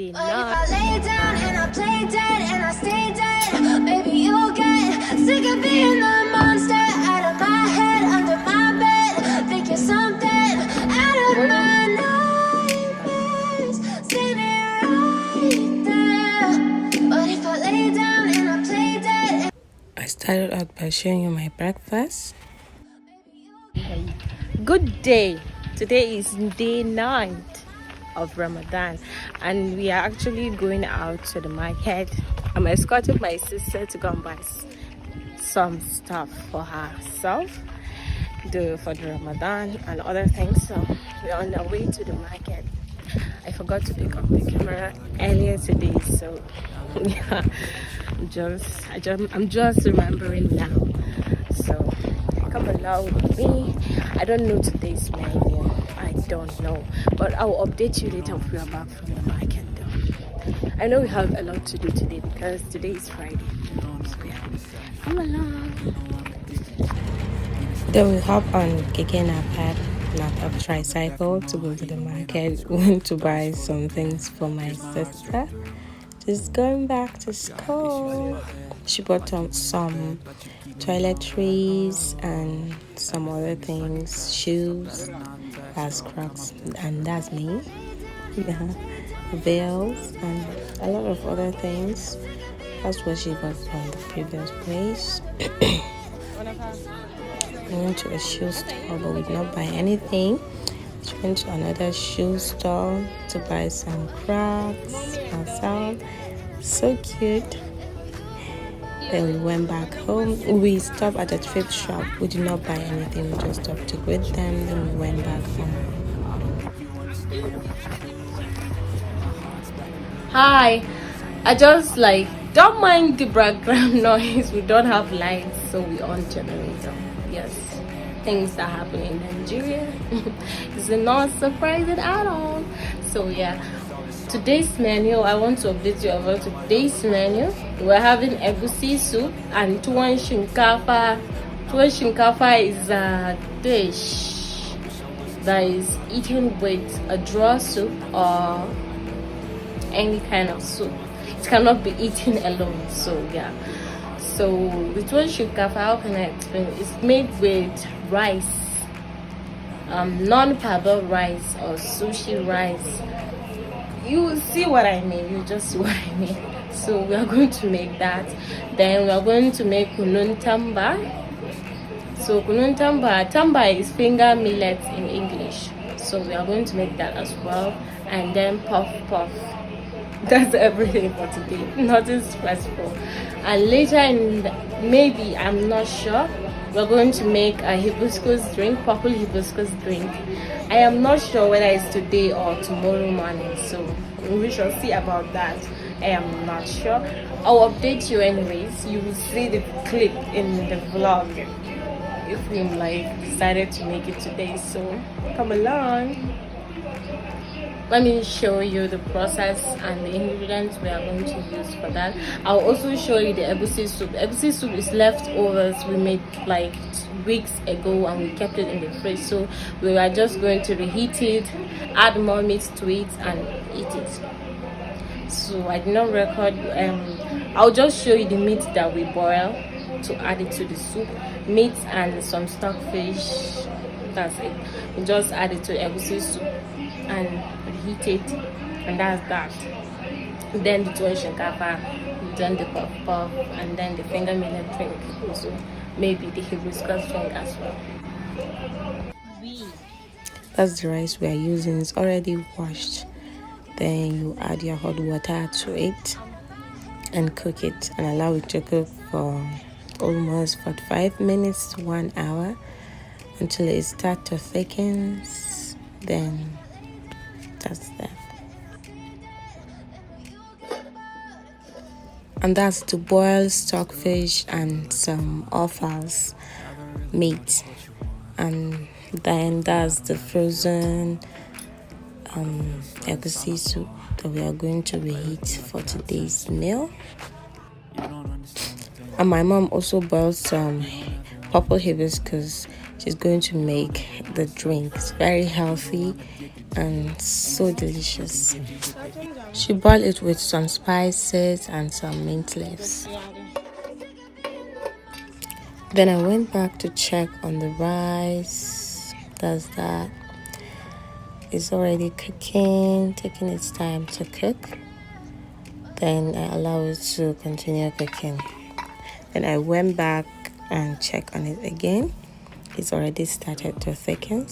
But if I lay down and I play dead and I stay dead, maybe you'll get sick of being the monster out of my head, under my bed, thinking something out of my nightmares, standing right there. But if I lay down and I play dead. I started out by showing you my breakfast. Good day. Today is day 9 of Ramadan and we are actually going out to the market. I'm escorting my sister to go and buy some stuff for herself for the Ramadan and other things, so we're on our way to the market. I forgot to pick up the camera earlier today, so yeah, I'm just remembering now, so come along with me. I don't know today's menu, I don't know, but I'll update you later if we are back from the market though. I know we have a lot to do today because today is Friday, so yeah, come along. Then we hop on Keke Napep tricycle to go to the market. We went to buy some things for my sister. She's going back to school. She bought some toiletries and some other things, shoes, as Crocs, and that's me. Yeah, veils and a lot of other things. That's what she bought from the previous place. We went to a shoe store, but we did not buy anything. She went to another shoe store to buy some Crocs herself. So cute. Then we went back home. We stopped at a thrift shop. We did not buy anything. We just stopped to greet them. Then we went back home. Hi, I just don't mind the background noise. We don't have lights, so we on generator. Yes, things that happen in Nigeria is not surprising at all. So yeah, today's menu, I want to update you about today's menu. We're having egusi soup and tuwon shinkafa. Tuwon shinkafa is a dish that is eaten with a draw soup or any kind of soup. It cannot be eaten alone, so yeah. So the tuwon shinkafa, how can I explain? It's made with rice, non-parboiled rice or sushi rice. You see what I mean, you just see what I mean. So we are going to make that. Then we are going to make kunun tamba. So kunun tamba is finger millet in English. So we are going to make that as well. And then puff. That's everything for today. Nothing stressful. And later maybe, I'm not sure, we're going to make a hibiscus drink, purple hibiscus drink. I am not sure whether it's today or tomorrow morning, so we shall see about that. I am not sure. I'll update you anyways. You will see the clip in the vlog if we decided to make it today, so come along. Let me show you the process and the ingredients we are going to use for that. I'll also show you the egusi soup. Egusi soup is leftovers we made weeks ago and we kept it in the fridge. So we are just going to reheat it, add more meat to it and eat it. So I did not record. I'll just show you the meat that we boil to add it to the soup. Meat and some stockfish. That's it. We just add it to the egusi soup and reheat it, and that's that. Then the tuwon shinkafa, then the puff, and then the finger millet drink, also maybe the hibiscus drink as well. That's the rice we are using. It's already washed. Then you add your hot water to it and cook it and allow it to cook for almost 45 minutes to 1 hour until it starts to thicken. Then that's that. And that's the boiled stockfish and some offals meat. And then that's the frozen egusi soup that we are going to reheat for today's meal. And my mom also boiled some purple hibiscus. She's going to make the drink. It's very healthy and so delicious. She boiled it with some spices and some mint leaves. Then I went back to check on the rice. That's that. It's already cooking, taking its time to cook. Then I allow it to continue cooking. Then I went back and checked on it again. It's already started to thicken.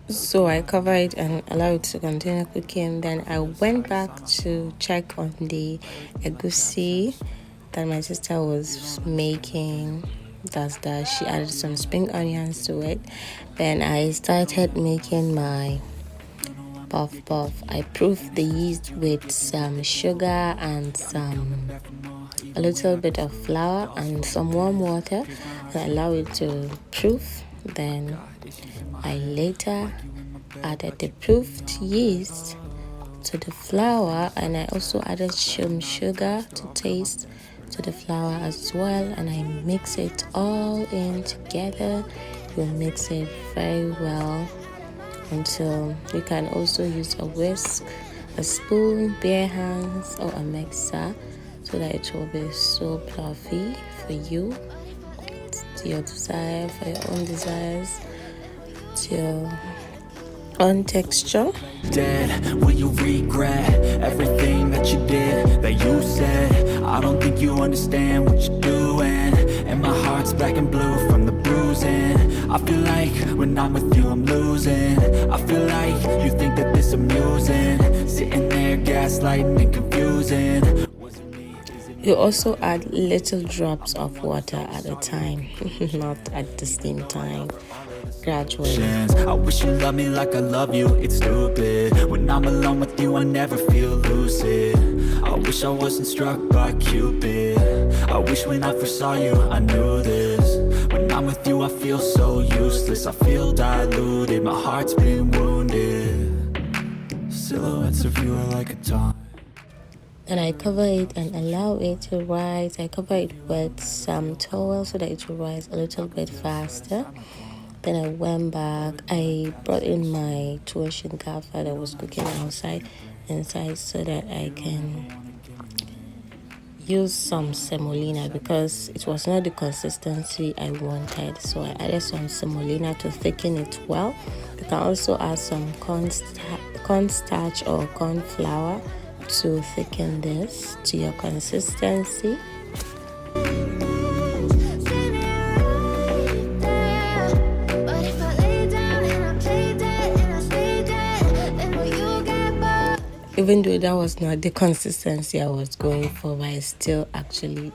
So I cover it and allow it to continue cooking. Then I went back to check on the egusi that my sister was making. That's that. She added some spring onions to it. Then I started making my puff puff. I proofed the yeast with some sugar and a little bit of flour and some warm water. I allow it to proof. Then I later added the proofed yeast to the flour, and I also added some sugar to taste to the flour as well, and I mix it all in together. You mix it very well until you can also use a whisk, a spoon, bare hands, or a mixer so that it will be so fluffy for you, to your desire, for your own desires, to your own texture. Dead, will you regret everything that you did, that you said? I don't think you understand what you're doing, and my heart's black and blue from the bruising. I feel like when I'm with you I'm losing. I feel like you think that this amusing, sitting there gaslighting and confusing. You also add little drops of water at a time, not at the same time, gradually. I wish you loved me like I love you, it's stupid. When I'm alone with you I never feel lucid. I wish I wasn't struck by Cupid. I wish when I first saw you I knew this. When I'm with you I feel so useless, I feel diluted, my heart's been wounded. Silhouettes of you are like a taunt. And I cover it and allow it to rise. I cover it with some towel so that it will rise a little bit faster. Then I went back. I brought in my tuition kaffa that was cooking inside so that I can use some semolina because it was not the consistency I wanted. So I added some semolina to thicken it well. You can also add some cornstarch or corn flour to thicken this to your consistency. Even though that was not the consistency I was going for, but I still actually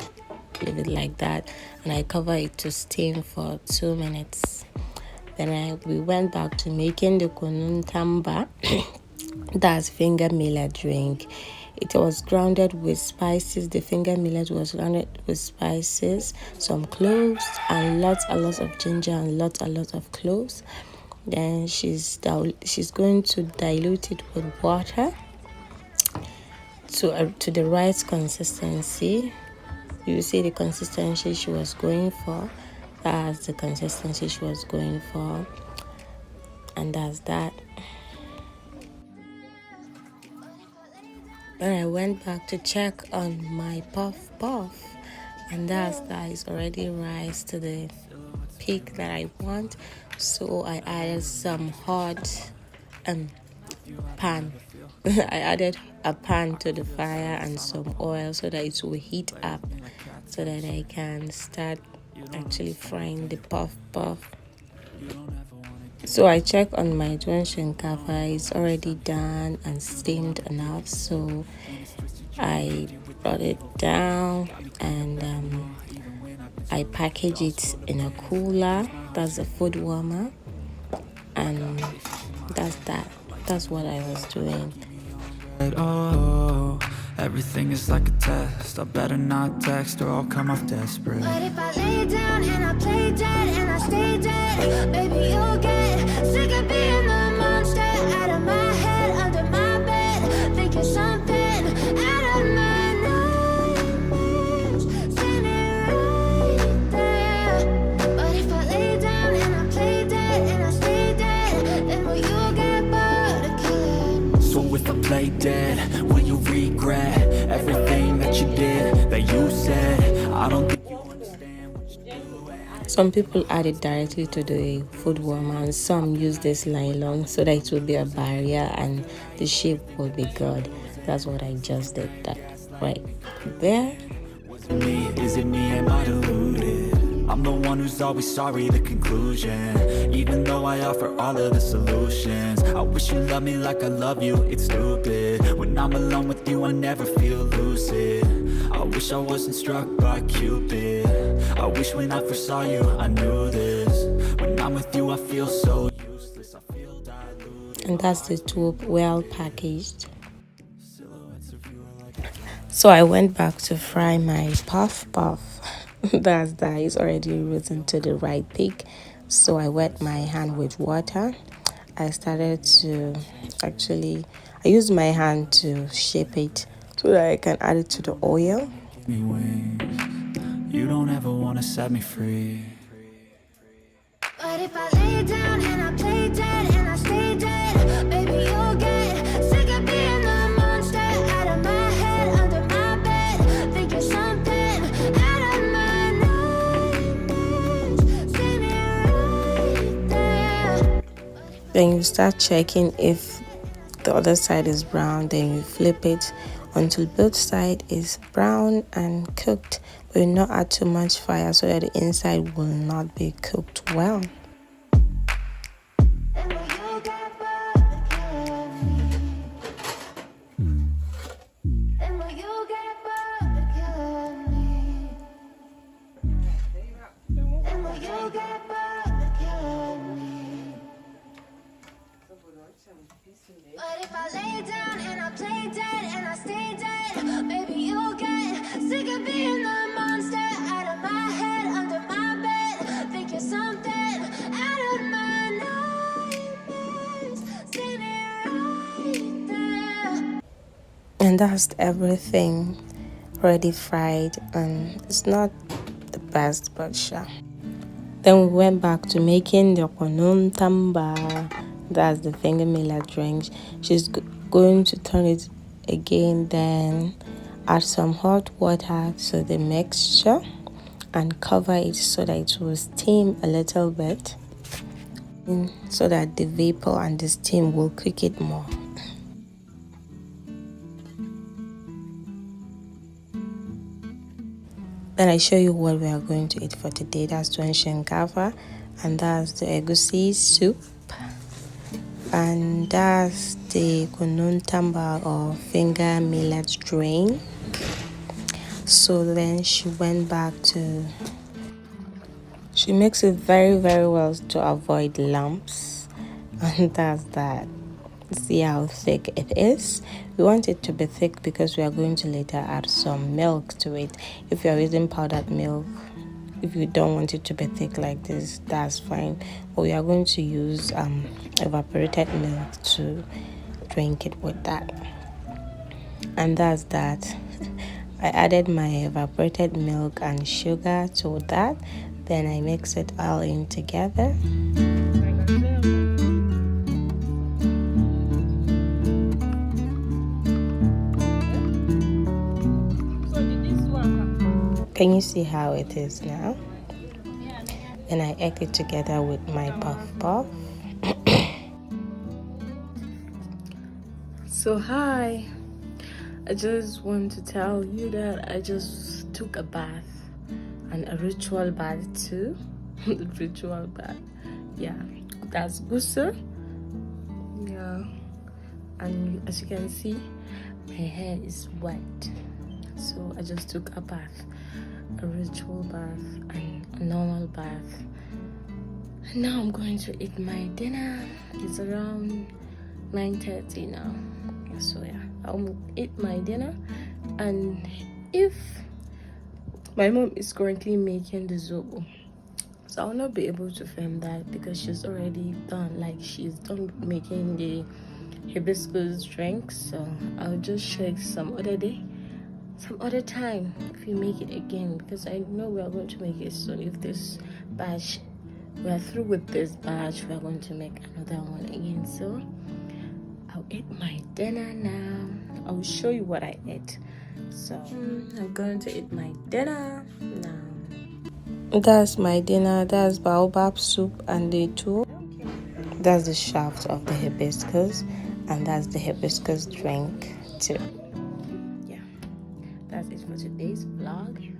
leave it like that, and I cover it to steam for 2 minutes. Then we went back to making the kununtamba. That's finger millet drink. It was grounded with spices. The finger millet was grounded with spices, some cloves, and lots of ginger and lots of cloves. Then she's going to dilute it with water to the right consistency. You see the consistency she was going for. That's the consistency she was going for, and that's that. Then I went back to check on my puff and that is already rise to the peak that I want. So I added some hot pan. I added a pan to the fire and some oil so that it will heat up, so that I can start actually frying the puff. So I checked on my shinkafa. It's already done and steamed enough, so I brought it down and I package it in a cooler. That's a food warmer, and that's what I was doing. Oh, everything is like a test. I better not text or I'll come off desperate. But if I lay down and I play dead and I stay dead, baby, you'll get sick of being the monster out of my head, under my bed, thinking something out of my nightmares, standing right there. But if I lay down and I play dead and I stay dead, then will you get play dead? Will you regret everything that you did, that you said? I don't think you understand what you're doing. Some people add it directly to the food warmer, and some use this nylon so that it will be a barrier and the shape will be good. That's what I just did, that right there. Was it me? Is it me? Am I deluded? I'm the one who's always sorry, the conclusion. Even though I offer all of the solutions, I wish you loved me like I love you, it's stupid. When I'm alone with you, I never feel lucid. I wish I wasn't struck by Cupid. I wish when I first saw you, I knew this. When I'm with you, I feel so useless, I feel diluted. And that's the tube, well packaged. So I went back to fry my puff. That's that is already risen to the right peak. So I wet my hand with water. I started to I used my hand to shape it so that I can add it to the oil. Me wings. You don't ever wanna set me free. But if I lay down and I play dead and I stay dead, baby, you'll get sick of being the monster out of my head, under my bed, thinking something out of my nightmares. See me right there. Then you start checking if the other side is brown, then you flip it until both side is brown and cooked, but you not add too much fire so that the inside will not be cooked well. And will you get bored again? And will you get bored again? And will you get bored again? But if I lay down and I play dead and I stay dead, baby, you'll get sick of being the monster out of my head, under my bed, thinking something out of my nightmares. See me right there. And that's everything already fried, and it's not the best, but sure. Then we went back to making the tamba. That's the finger millet drink. She's going to turn it again, then add some hot water to the mixture and cover it so that it will steam a little bit, so that the vapor and the steam will cook it more. Then I show you what we are going to eat for today. That's tuwon shinkafa, and that's the egusi soup, and that's the tamba or finger millet drain. So then she went back to, she makes it very well to avoid lumps, and that's that. See how thick it is. We want it to be thick because we are going to later add some milk to it. If you are using powdered milk, if you don't want it to be thick like this, that's fine, but we are going to use evaporated milk to drink it with that. And that's that. I added my evaporated milk and sugar to that, then I mix it all in together. Can you see how it is now? Then I egg it together with my puff. So hi, I just want to tell you that I just took a bath, and a ritual bath too. The ritual bath, yeah, that's xoxo. Yeah, and as you can see, my hair is wet, so I just took a bath, a ritual bath and a normal bath. And now I'm going to eat my dinner. It's around 9:30 now, so yeah, I'll eat my dinner. And if my mom is currently making the zobo, so I'll not be able to film that because she's already done, like she's done making the hibiscus drink. So I'll just show it some other day, some other time, if you make it again, because I know we are going to make it soon. If this batch, we are through with this batch, we are going to make another one again. So I'll I'll eat my dinner now. I'll show you what I ate. So I'm going to eat my dinner now. That's my dinner. That's baobab soup and the tool. That's the shaft of the hibiscus, and that's the hibiscus drink too. Yeah, that's it for today's vlog.